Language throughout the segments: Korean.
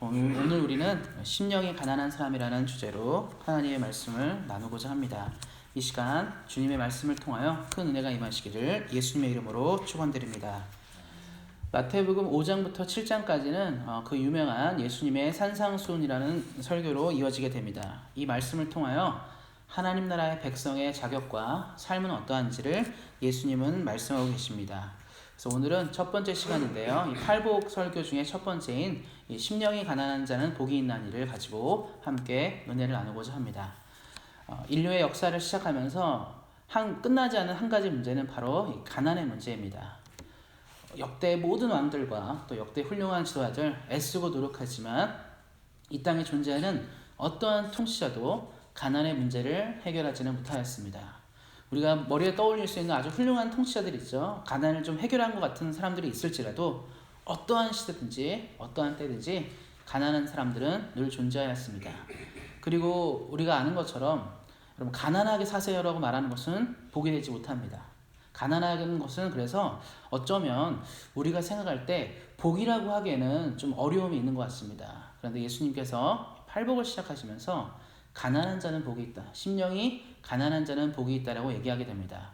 오늘 우리는 심령이 가난한 사람이라는 주제로 하나님의 말씀을 나누고자 합니다. 이 시간 주님의 말씀을 통하여 큰 은혜가 임하시기를 예수님의 이름으로 축원드립니다. 마태복음 5장부터 7장까지는 그 유명한 예수님의 산상수훈이라는 설교로 이어지게 됩니다. 이 말씀을 통하여 하나님 나라의 백성의 자격과 삶은 어떠한지를 예수님은 말씀하고 계십니다. 그래서 오늘은 첫 번째 시간인데요. 이 팔복 설교 중에 첫 번째인 이 심령이 가난한 자는 복이 있나니를 가지고 함께 은혜를 나누고자 합니다. 인류의 역사를 시작하면서 끝나지 않은 한 가지 문제는 바로 이 가난의 문제입니다. 역대 모든 왕들과 또 역대 훌륭한 지도자들 애쓰고 노력하지만 이 땅에 존재하는 어떠한 통치자도 가난의 문제를 해결하지는 못하였습니다. 우리가 머리에 떠올릴 수 있는 아주 훌륭한 통치자들이 있죠. 가난을 좀 해결한 것 같은 사람들이 있을지라도 어떠한 시대든지 어떠한 때든지 가난한 사람들은 늘 존재하였습니다. 그리고 우리가 아는 것처럼 여러분 가난하게 사세요라고 말하는 것은 복이 되지 못합니다. 가난하는 것은 그래서 어쩌면 우리가 생각할 때 복이라고 하기에는 좀 어려움이 있는 것 같습니다. 그런데 예수님께서 팔복을 시작하시면서 가난한 자는 복이 있다. 심령이 가난한 자는 복이 있다라고 얘기하게 됩니다.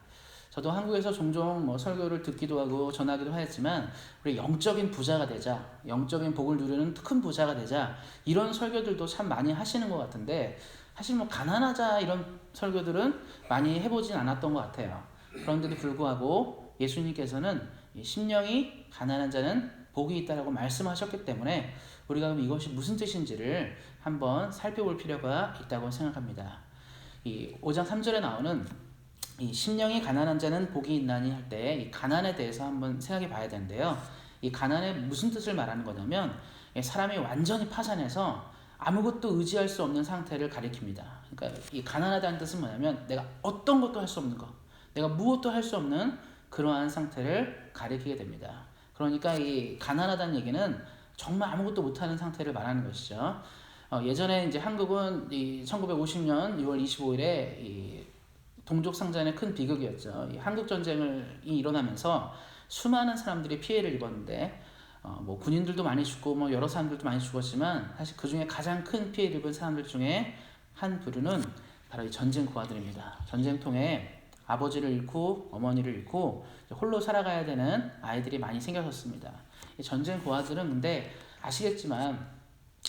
저도 한국에서 종종 설교를 듣기도 하고 전하기도 하였지만 우리 영적인 부자가 되자, 영적인 복을 누리는 큰 부자가 되자 이런 설교들도 참 많이 하시는 것 같은데 사실 가난하자 이런 설교들은 많이 해보진 않았던 것 같아요. 그런데도 불구하고 예수님께서는 심령이 가난한 자는 복이 있다라고 말씀하셨기 때문에 우리가 그럼 이것이 무슨 뜻인지를 한번 살펴볼 필요가 있다고 생각합니다. 이 5장 3절에 나오는 이 심령이 가난한 자는 복이 있나니 할 때 이 가난에 대해서 한번 생각해 봐야 되는데요. 이 가난의 무슨 뜻을 말하는 거냐면 사람이 완전히 파산해서 아무것도 의지할 수 없는 상태를 가리킵니다. 그러니까 이 가난하다는 뜻은 뭐냐면 내가 어떤 것도 할 수 없는 것, 내가 무엇도 할 수 없는 그러한 상태를 가리키게 됩니다. 그러니까 이 가난하다는 얘기는 정말 아무것도 못하는 상태를 말하는 것이죠. 예전에 이제 한국은 이 1950년 6월 25일에 이 동족 상잔의 큰 비극이었죠. 이 한국 전쟁이 일어나면서 수많은 사람들이 피해를 입었는데 군인들도 많이 죽고 여러 사람들도 많이 죽었지만 사실 그 중에 가장 큰 피해를 입은 사람들 중에 한 부류는 바로 이 전쟁 고아들입니다. 전쟁통에 아버지를 잃고 어머니를 잃고 홀로 살아가야 되는 아이들이 많이 생겼었습니다. 전쟁 고아들은 근데 아시겠지만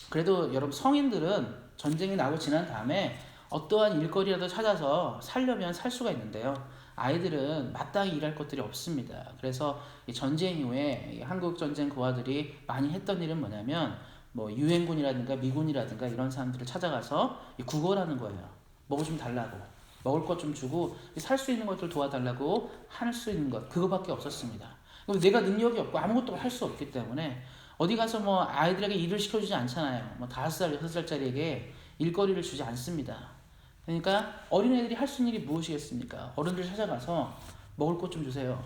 그래도 여러분 성인들은 전쟁이 나고 지난 다음에 어떠한 일거리라도 찾아서 살려면 살 수가 있는데요. 아이들은 마땅히 일할 것들이 없습니다. 그래서 이 전쟁 이후에 한국 전쟁 고아들이 많이 했던 일은 뭐냐면 유엔군이라든가 미군이라든가 이런 사람들을 찾아가서 구걸하는 거예요. 뭐 좀 달라고. 먹을 것 좀 주고 살 수 있는 것들 도와달라고 할 수 있는 것 그거밖에 없었습니다. 내가 능력이 없고 아무것도 할 수 없기 때문에 어디 가서 아이들에게 일을 시켜주지 않잖아요. 5살, 6살짜리에게 일거리를 주지 않습니다. 그러니까 어린애들이 할 수 있는 일이 무엇이겠습니까? 어른들 찾아가서 먹을 것 좀 주세요.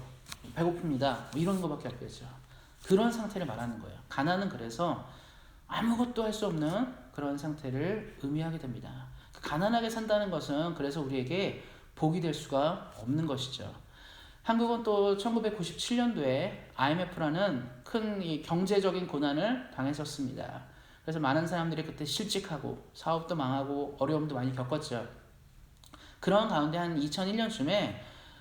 배고픕니다. 이런 거밖에 없겠죠. 그런 상태를 말하는 거예요. 가난은 그래서 아무것도 할 수 없는 그런 상태를 의미하게 됩니다. 가난하게 산다는 것은 그래서 우리에게 복이 될 수가 없는 것이죠. 한국은 또 1997년도에 IMF라는 큰 이 경제적인 고난을 당했었습니다. 그래서 많은 사람들이 그때 실직하고 사업도 망하고 어려움도 많이 겪었죠. 그런 가운데 한 2001년쯤에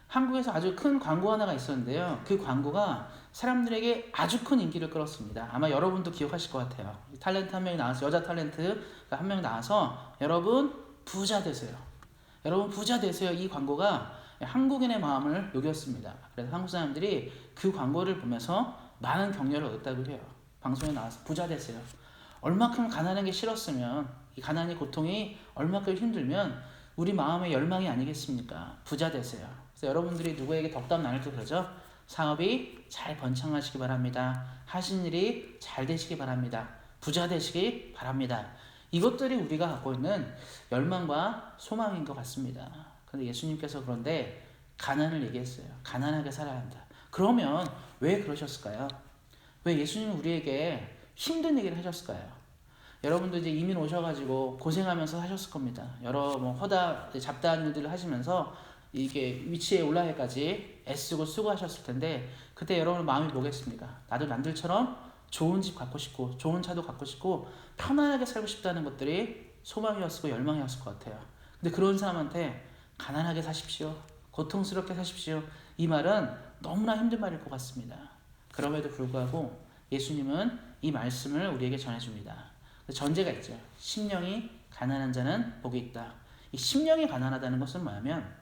한국에서 아주 큰 광고 하나가 있었는데요. 그 광고가 사람들에게 아주 큰 인기를 끌었습니다. 아마 여러분도 기억하실 것 같아요. 탤런트 한 명이 나와서 여자 탤런트가 한 명 나와서 여러분 부자 되세요. 여러분 부자 되세요. 이 광고가 한국인의 마음을 녹였습니다. 그래서 한국 사람들이 그 광고를 보면서 많은 격려를 얻었다고 해요. 방송에 나와서 부자 되세요. 얼마큼 가난한 게 싫었으면 이 가난의 고통이 얼마큼 힘들면 우리 마음의 열망이 아니겠습니까? 부자 되세요. 그래서 여러분들이 누구에게 덕담 나눌 때 그러죠. 사업이 잘 번창하시기 바랍니다. 하신 일이 잘 되시기 바랍니다. 부자 되시기 바랍니다. 이것들이 우리가 갖고 있는 열망과 소망인 것 같습니다. 그런데 예수님께서 그런데 가난을 얘기했어요. 가난하게 살아야 한다. 그러면 왜 그러셨을까요? 왜 예수님은 우리에게 힘든 얘기를 하셨을까요? 여러분도 이제 이민 오셔가지고 고생하면서 하셨을 겁니다. 여러 허다 잡다한 일들을 하시면서 이게 위치에 올라가기까지 애쓰고 수고하셨을 텐데 그때 여러분 마음이 뭐겠습니까? 나도 남들처럼 좋은 집 갖고 싶고 좋은 차도 갖고 싶고 편안하게 살고 싶다는 것들이 소망이었고 열망이었을 것 같아요. 근데 그런 사람한테 가난하게 사십시오, 고통스럽게 사십시오, 이 말은 너무나 힘든 말일 것 같습니다. 그럼에도 불구하고 예수님은 이 말씀을 우리에게 전해줍니다. 전제가 있죠. 심령이 가난한 자는 복이 있다. 이 심령이 가난하다는 것은 뭐냐면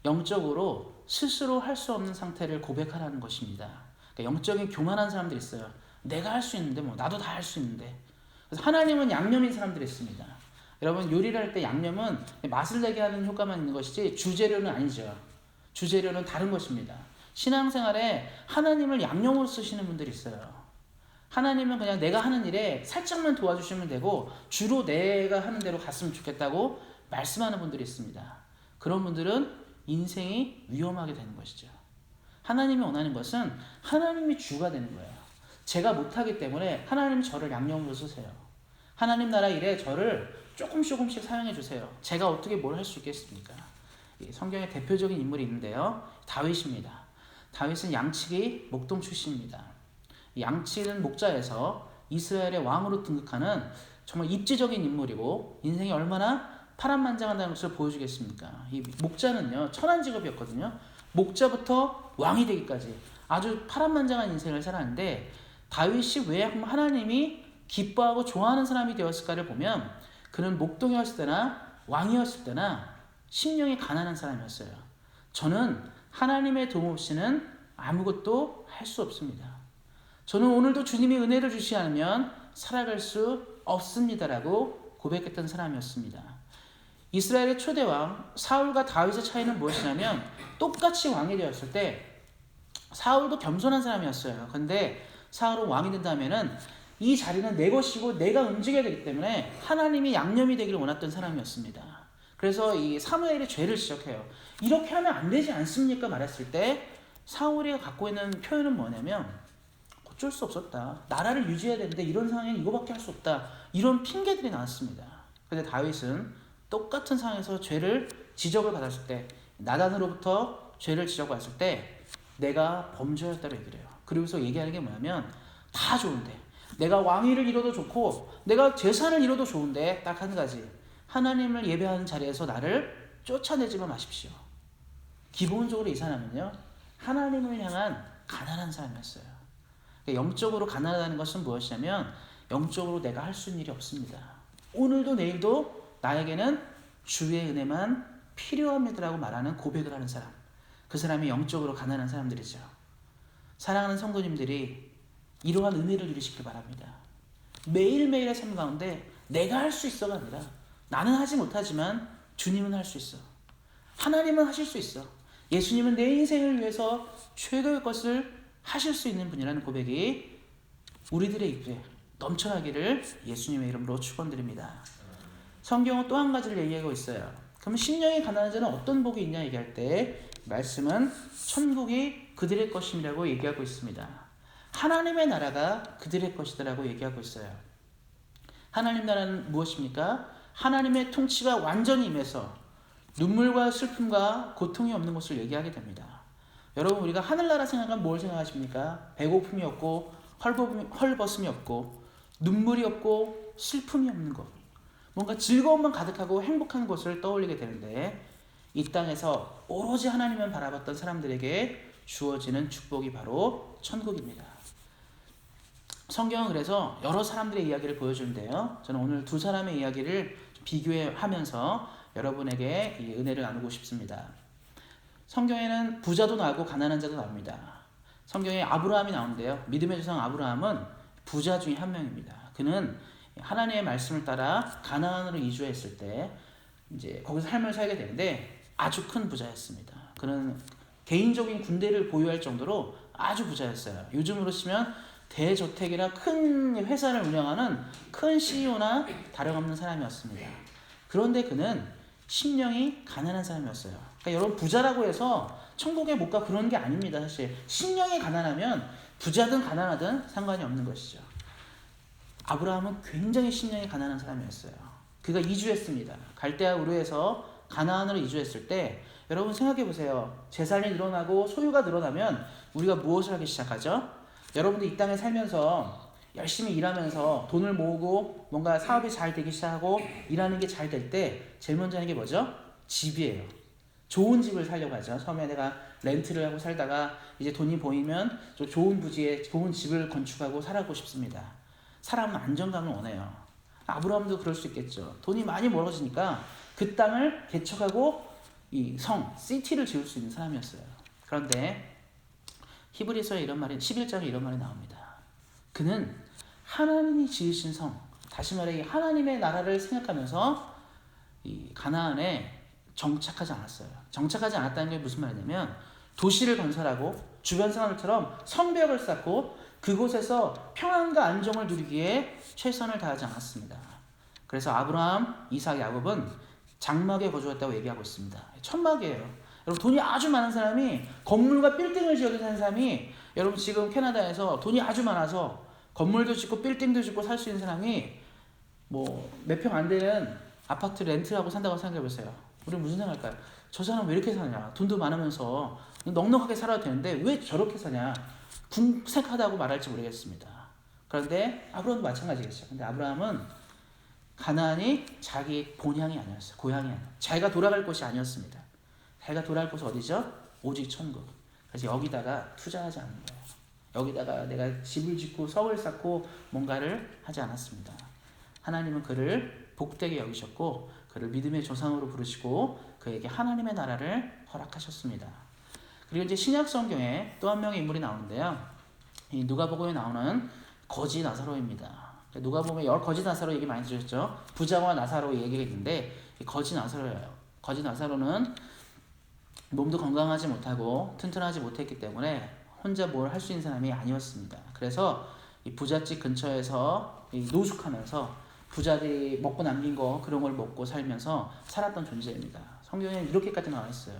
영적으로 스스로 할 수 없는 상태를 고백하라는 것입니다. 그러니까 영적인 교만한 사람들이 있어요. 내가 할 수 있는데 나도 다 할 수 있는데. 그래서 하나님은 양념인 사람들이 있습니다. 여러분 요리를 할 때 양념은 맛을 내게 하는 효과만 있는 것이지 주재료는 아니죠. 주재료는 다른 것입니다. 신앙생활에 하나님을 양념으로 쓰시는 분들이 있어요. 하나님은 그냥 내가 하는 일에 살짝만 도와주시면 되고 주로 내가 하는 대로 갔으면 좋겠다고 말씀하는 분들이 있습니다. 그런 분들은 인생이 위험하게 되는 것이죠. 하나님이 원하는 것은 하나님이 주가 되는 거예요. 제가 못하기 때문에 하나님 저를 양념으로 쓰세요. 하나님 나라 일에 저를 조금씩 사용해 주세요. 제가 어떻게 뭘 할 수 있겠습니까? 성경에 대표적인 인물이 있는데요. 다윗입니다. 다윗은 양치기 목동 출신입니다. 양치는 목자에서 이스라엘의 왕으로 등극하는 정말 입지적인 인물이고 인생이 얼마나 파란만장하다는 것을 보여주겠습니까? 이 목자는요 천한 직업이었거든요. 목자부터 왕이 되기까지 아주 파란만장한 인생을 살았는데 다윗이 왜 하나님이 기뻐하고 좋아하는 사람이 되었을까를 보면 그는 목동이었을 때나 왕이었을 때나 심령이 가난한 사람이었어요. 저는 하나님의 도움 없이는 아무것도 할 수 없습니다. 저는 오늘도 주님이 은혜를 주시지 않으면 살아갈 수 없습니다라고 고백했던 사람이었습니다. 이스라엘의 초대왕 사울과 다윗의 차이는 무엇이냐면 똑같이 왕이 되었을 때 사울도 겸손한 사람이었어요. 근데 사울은 왕이 된다면은 이 자리는 내 것이고 내가 움직여야 되기 때문에 하나님이 양념이 되기를 원했던 사람이었습니다. 그래서 이 사무엘의 죄를 지적해요. 이렇게 하면 안 되지 않습니까? 말했을 때 사울이 갖고 있는 표현은 뭐냐면 어쩔 수 없었다. 나라를 유지해야 되는데 이런 상황에는 이거밖에 할 수 없다. 이런 핑계들이 나왔습니다. 그런데 다윗은 똑같은 상황에서 죄를 지적을 받았을 때 나단으로부터 죄를 지적받았을 때 내가 범죄였다고 얘기를 해요. 그러면서 얘기하는 게 뭐냐면 다 좋은데 내가 왕위를 이뤄도 좋고 내가 재산을 이뤄도 좋은데 딱 한 가지 하나님을 예배하는 자리에서 나를 쫓아내지만 마십시오. 기본적으로 이 사람은요 하나님을 향한 가난한 사람이었어요. 영적으로 가난하다는 것은 무엇이냐면 영적으로 내가 할 수 있는 일이 없습니다. 오늘도 내일도 나에게는 주의 은혜만 필요합니다라고 말하는 고백을 하는 사람, 그 사람이 영적으로 가난한 사람들이죠. 사랑하는 성도님들이 이러한 은혜를 누리시길 바랍니다. 매일매일의 삶 가운데 내가 할 수 있어가 아니라 나는 하지 못하지만 주님은 할 수 있어. 하나님은 하실 수 있어. 예수님은 내 인생을 위해서 최고의 것을 하실 수 있는 분이라는 고백이 우리들의 입에 넘쳐나기를 예수님의 이름으로 축원드립니다. 성경은 또 한 가지를 얘기하고 있어요. 그럼 심령이 가난한 자는 어떤 복이 있냐 얘기할 때 말씀은 천국이 그들의 것임이라고 얘기하고 있습니다. 하나님의 나라가 그들의 것이다라고 얘기하고 있어요. 하나님 나라는 무엇입니까? 하나님의 통치가 완전히 임해서 눈물과 슬픔과 고통이 없는 것을 얘기하게 됩니다. 여러분 우리가 하늘나라 생각하면 뭘 생각하십니까? 배고픔이 없고 헐벗음이 없고 눈물이 없고 슬픔이 없는 것, 뭔가 즐거움만 가득하고 행복한 것을 떠올리게 되는데 이 땅에서 오로지 하나님만 바라봤던 사람들에게 주어지는 축복이 바로 천국입니다. 성경은 그래서 여러 사람들의 이야기를 보여주는데요. 저는 오늘 두 사람의 이야기를 비교하면서 여러분에게 이 은혜를 나누고 싶습니다. 성경에는 부자도 나오고 가난한 자도 나옵니다. 성경에 아브라함이 나오는데요. 믿음의 조상 아브라함은 부자 중에 한 명입니다. 그는 하나님의 말씀을 따라 가나안으로 이주했을 때 이제 거기서 삶을 살게 되는데 아주 큰 부자였습니다. 그는 개인적인 군대를 보유할 정도로 아주 부자였어요. 요즘으로 치면 대저택이나 큰 회사를 운영하는 큰 CEO나 다름없는 사람이었습니다. 그런데 그는 심령이 가난한 사람이었어요. 그러니까 여러분 부자라고 해서 천국에 못 가 그런 게 아닙니다. 사실 심령이 가난하면 부자든 가난하든 상관이 없는 것이죠. 아브라함은 굉장히 심령이 가난한 사람이었어요. 그가 이주했습니다. 갈대아 우르에서 가나안으로 이주했을 때 여러분 생각해 보세요. 재산이 늘어나고 소유가 늘어나면 우리가 무엇을 하기 시작하죠? 여러분들 이 땅에 살면서 열심히 일하면서 돈을 모으고 뭔가 사업이 잘 되기 시작하고 일하는 게 잘 될 때 제일 먼저 하는 게 뭐죠? 집이에요. 좋은 집을 살려고 하죠. 처음에 내가 렌트를 하고 살다가 이제 돈이 보이면 좀 좋은 부지에 좋은 집을 건축하고 살아가고 싶습니다. 사람은 안정감을 원해요. 아브라함도 그럴 수 있겠죠. 돈이 많이 멀어지니까 그 땅을 개척하고 이 성, 시티를 지을 수 있는 사람이었어요. 그런데 히브리서에 이런 말이 11장에 이런 말이 나옵니다. 그는 하나님이 지으신 성, 다시 말해 하나님의 나라를 생각하면서 이 가나안에 정착하지 않았어요. 정착하지 않았다는 게 무슨 말이냐면 도시를 건설하고 주변 사람들처럼 성벽을 쌓고 그곳에서 평안과 안정을 누리기에 최선을 다하지 않았습니다. 그래서 아브라함, 이삭, 야곱은 장막에 거주했다고 얘기하고 있습니다. 천막이에요. 여러분 돈이 아주 많은 사람이 건물과 빌딩을 지어서 사는 사람이 여러분 지금 캐나다에서 돈이 아주 많아서 건물도 짓고 빌딩도 짓고 살 수 있는 사람이 뭐 몇 평 안 되는 아파트 렌트하고 산다고 생각해 보세요. 우리 무슨 생각할까요? 저 사람 왜 이렇게 사냐? 돈도 많으면서 넉넉하게 살아도 되는데 왜 저렇게 사냐? 궁색하다고 말할지 모르겠습니다. 그런데 아브라함도 마찬가지겠죠. 근데 아브라함은 가나안이 자기 본향이 아니었어요. 고향이 아니었어요. 자기가 돌아갈 곳이 아니었습니다. 자기가 돌아갈 곳은 어디죠? 오직 천국. 그래서 여기다가 투자하지 않는 거예요. 여기다가 내가 집을 짓고 성을 쌓고 뭔가를 하지 않았습니다. 하나님은 그를 복되게 여기셨고 그를 믿음의 조상으로 부르시고 그에게 하나님의 나라를 허락하셨습니다. 그리고 이제 신약 성경에 또 한 명의 인물이 나오는데요. 이 누가복음에 나오는 거지 나사로입니다. 누가복음에 거지 나사로 얘기 많이 들으셨죠? 부자와 나사로 얘기가 있는데 거지 나사로예요. 거지 나사로는 몸도 건강하지 못하고 튼튼하지 못했기 때문에 혼자 뭘 할 수 있는 사람이 아니었습니다. 그래서 이 부잣집 근처에서 노숙하면서 부자들이 먹고 남긴 거 그런 걸 먹고 살면서 살았던 존재입니다. 성경에는 이렇게까지 나와 있어요.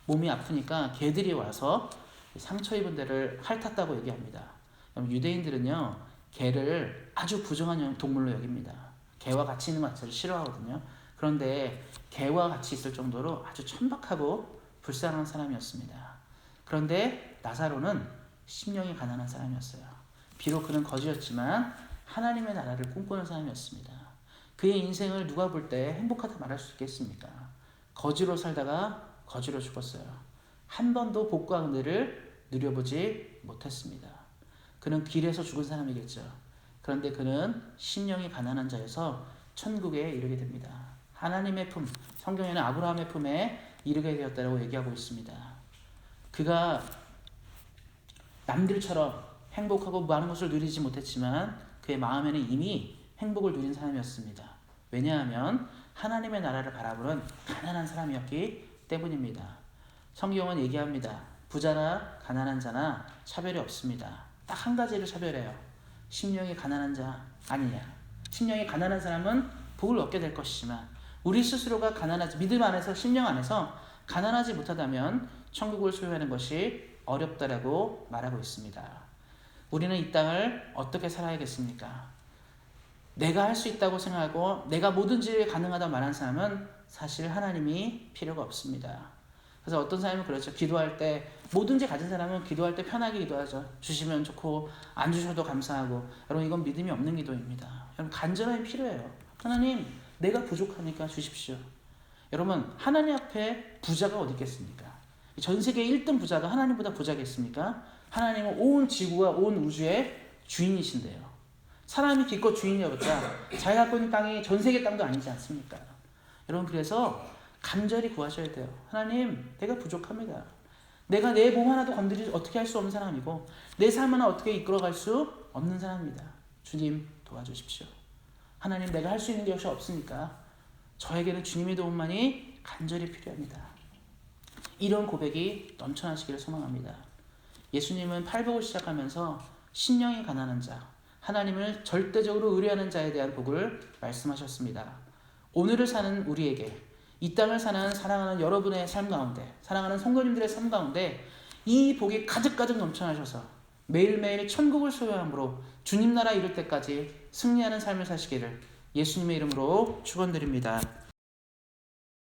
몸이 아프니까 개들이 와서 상처 입은 데를 핥았다고 얘기합니다. 유대인들은요 개를 아주 부정한 동물로 여깁니다. 개와 같이 있는 것 자체를 싫어하거든요. 그런데 개와 같이 있을 정도로 아주 천박하고 불쌍한 사람이었습니다. 그런데 나사로는 심령이 가난한 사람이었어요. 비록 그는 거지였지만 하나님의 나라를 꿈꾸는 사람이었습니다. 그의 인생을 누가 볼 때 행복하다 말할 수 있겠습니까? 거지로 살다가 거지로 죽었어요. 한 번도 복과 은혜를 누려보지 못했습니다. 그는 길에서 죽은 사람이겠죠. 그런데 그는 심령이 가난한 자여서 천국에 이르게 됩니다. 하나님의 품, 성경에는 아브라함의 품에 이르게 되었다고 얘기하고 있습니다. 그가 남들처럼 행복하고 많은 것을 누리지 못했지만 그의 마음에는 이미 행복을 누린 사람이었습니다. 왜냐하면 하나님의 나라를 바라보는 가난한 사람이었기 때문입니다. 성경은 얘기합니다. 부자나 가난한 자나 차별이 없습니다. 딱 한 가지를 차별해요. 심령이 가난한 자 아니냐. 심령이 가난한 사람은 복을 얻게 될 것이지만 우리 스스로가 가난하지 믿음 안에서 심령 안에서 가난하지 못하다면 천국을 소유하는 것이 어렵다라고 말하고 있습니다. 우리는 이 땅을 어떻게 살아야겠습니까? 내가 할 수 있다고 생각하고 내가 뭐든지 가능하다고 말하는 사람은 사실 하나님이 필요가 없습니다. 그래서 어떤 사람은 그렇죠. 기도할 때 뭐든지 가진 사람은 기도할 때 편하게 기도하죠. 주시면 좋고 안 주셔도 감사하고. 여러분 이건 믿음이 없는 기도입니다. 여러분 간절함이 필요해요. 하나님 내가 부족하니까 주십시오. 여러분 하나님 앞에 부자가 어디 있겠습니까? 전 세계 1등 부자가 하나님보다 부자겠습니까? 하나님은 온 지구와 온 우주의 주인이신데요. 사람이 기껏 주인이어봤자 자기가 갖고 있는 땅이 전 세계 땅도 아니지 않습니까? 여러분 그래서 간절히 구하셔야 돼요. 하나님 내가 부족합니다. 내가 내 몸 하나도 건드리지 어떻게 할 수 없는 사람이고 내 삶 하나 어떻게 이끌어갈 수 없는 사람입니다. 주님 도와주십시오. 하나님 내가 할 수 있는 것이 없으니까 저에게는 주님의 도움만이 간절히 필요합니다. 이런 고백이 넘쳐나시기를 소망합니다. 예수님은 팔복을 시작하면서 심령이 가난한 자, 하나님을 절대적으로 의뢰하는 자에 대한 복을 말씀하셨습니다. 오늘을 사는 우리에게 이 땅을 사는 사랑하는 여러분의 삶 가운데 사랑하는 성도님들의 삶 가운데 이 복이 가득가득 넘쳐나셔서 매일매일 천국을 소유함으로 주님 나라 이룰 때까지 승리하는 삶을 사시기를 예수님의 이름으로 축원드립니다.